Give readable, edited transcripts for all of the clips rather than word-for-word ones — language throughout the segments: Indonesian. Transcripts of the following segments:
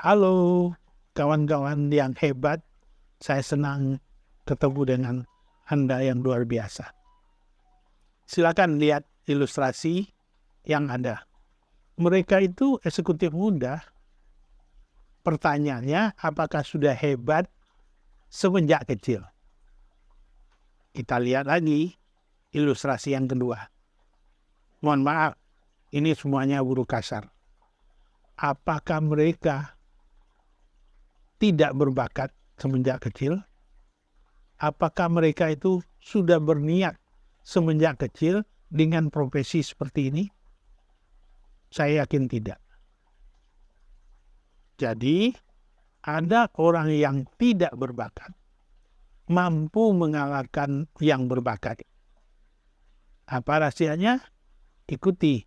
Halo kawan-kawan yang hebat, saya senang ketemu dengan Anda yang luar biasa. Silakan lihat ilustrasi yang ada. Mereka itu eksekutif muda. Pertanyaannya, apakah sudah hebat semenjak kecil? Kita lihat lagi ilustrasi yang kedua. Mohon maaf, ini semuanya huruf kasar. Apakah mereka tidak berbakat semenjak kecil? Apakah mereka itu sudah berniat semenjak kecil dengan profesi seperti ini? Saya yakin tidak. Jadi, ada orang yang tidak berbakat, mampu mengalahkan yang berbakat. Apa rahasianya? Ikuti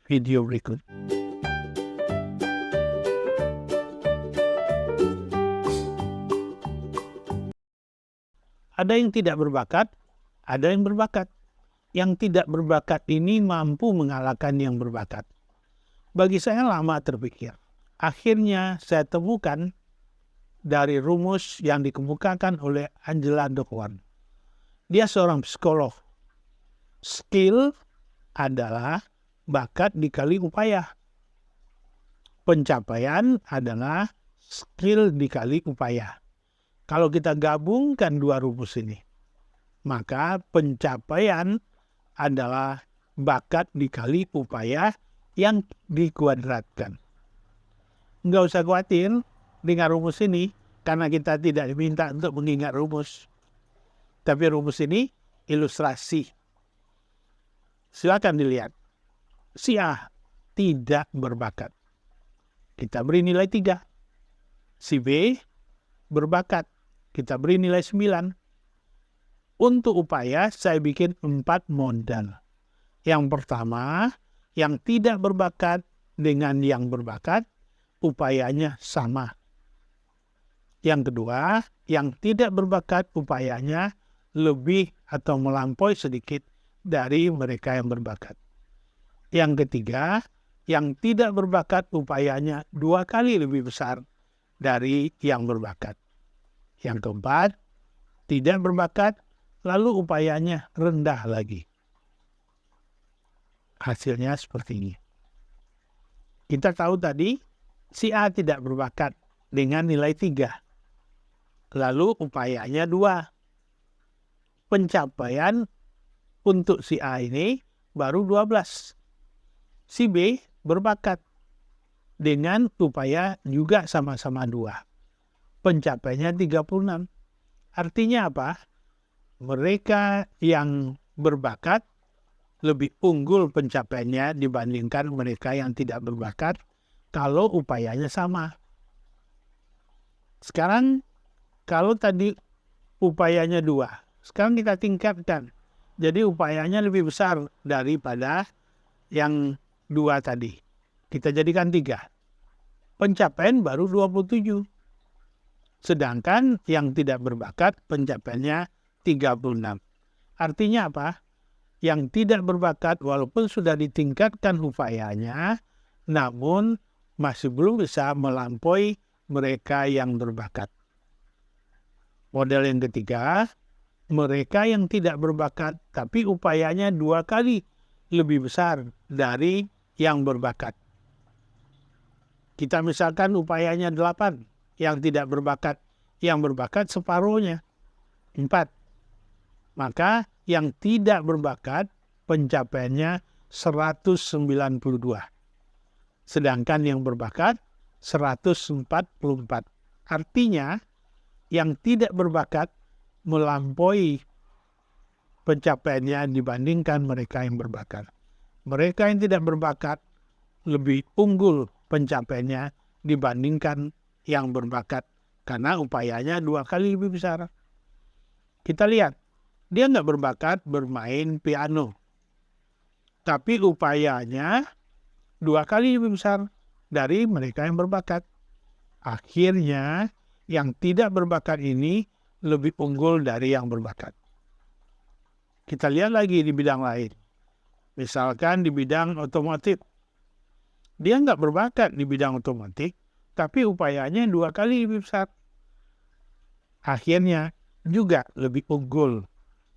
video berikut. Ada yang tidak berbakat, ada yang berbakat. Yang tidak berbakat ini mampu mengalahkan yang berbakat. Bagi saya lama terpikir. Akhirnya saya temukan dari rumus yang dikemukakan oleh Angela Duckworth. Dia seorang psikolog. Skill adalah bakat dikali upaya. Pencapaian adalah skill dikali upaya. Kalau kita gabungkan dua rumus ini, maka pencapaian adalah bakat dikali upaya yang dikuadratkan. Nggak usah khawatir dengan rumus ini, karena kita tidak diminta untuk mengingat rumus. Tapi rumus ini ilustrasi. Silakan dilihat. Si A tidak berbakat. Kita beri nilai 3. Si B berbakat. Kita beri nilai 9. Untuk upaya, saya bikin 4 modal. Yang pertama, yang tidak berbakat dengan yang berbakat, upayanya sama. Yang kedua, yang tidak berbakat, upayanya lebih atau melampaui sedikit dari mereka yang berbakat. Yang ketiga, yang tidak berbakat, upayanya 2 kali lebih besar dari yang berbakat. Yang keempat, tidak berbakat, lalu upayanya rendah lagi. Hasilnya seperti ini. Kita tahu tadi, si A tidak berbakat dengan nilai 3. Lalu upayanya 2. Pencapaian untuk si A ini baru 12. Si B berbakat dengan upaya juga sama-sama 2. Pencapaiannya 36. Artinya apa? Mereka yang berbakat lebih unggul pencapaiannya dibandingkan mereka yang tidak berbakat kalau upayanya sama. Sekarang kalau tadi upayanya 2, sekarang kita tingkatkan. Jadi upayanya lebih besar daripada yang 2 tadi. Kita jadikan 3. Pencapaian baru 27. Sedangkan yang tidak berbakat pencapaiannya 36. Artinya apa? Yang tidak berbakat walaupun sudah ditingkatkan upayanya, namun masih belum bisa melampaui mereka yang berbakat. Model yang ketiga, mereka yang tidak berbakat tapi upayanya 2 kali lebih besar dari yang berbakat. Kita misalkan upayanya 8, yang tidak berbakat. Yang berbakat separuhnya, 4. Maka yang tidak berbakat pencapaiannya 192. Sedangkan yang berbakat 144. Artinya yang tidak berbakat melampaui pencapaiannya dibandingkan mereka yang berbakat. Mereka yang tidak berbakat lebih unggul pencapaiannya dibandingkan yang berbakat karena upayanya 2 kali lebih besar. Kita lihat, dia nggak berbakat bermain piano, tapi upayanya 2 kali lebih besar dari mereka yang berbakat. Akhirnya yang tidak berbakat ini lebih unggul dari yang berbakat. Kita lihat lagi di bidang lain. Misalkan di bidang otomotif. Dia nggak berbakat di bidang otomotif, tapi upayanya 2 kali lebih besar. Akhirnya juga lebih unggul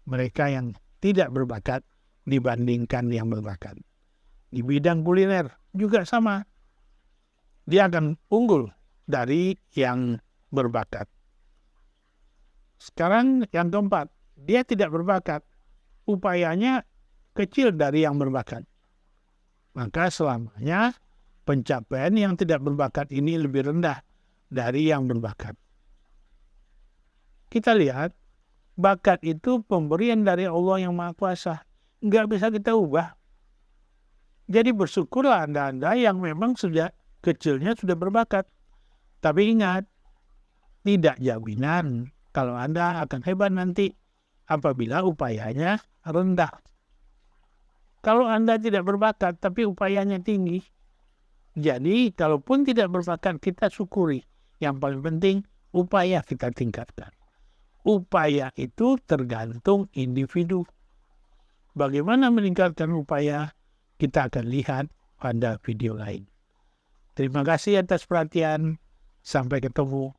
mereka yang tidak berbakat dibandingkan yang berbakat. Di bidang kuliner juga sama. Dia akan unggul dari yang berbakat. Sekarang yang keempat, dia tidak berbakat. Upayanya kecil dari yang berbakat. Maka selamanya pencapaian yang tidak berbakat ini lebih rendah dari yang berbakat. Kita lihat, bakat itu pemberian dari Allah yang Maha Kuasa. Nggak bisa kita ubah. Jadi bersyukurlah Anda yang memang kecilnya sudah berbakat. Tapi ingat, tidak jaminan kalau Anda akan hebat nanti apabila upayanya rendah. Kalau Anda tidak berbakat tapi upayanya tinggi, jadi kalaupun tidak berbakat kita syukuri. Yang paling penting upaya kita tingkatkan. Upaya itu tergantung individu. Bagaimana meningkatkan upaya, kita akan lihat pada video lain. Terima kasih atas perhatian. Sampai ketemu.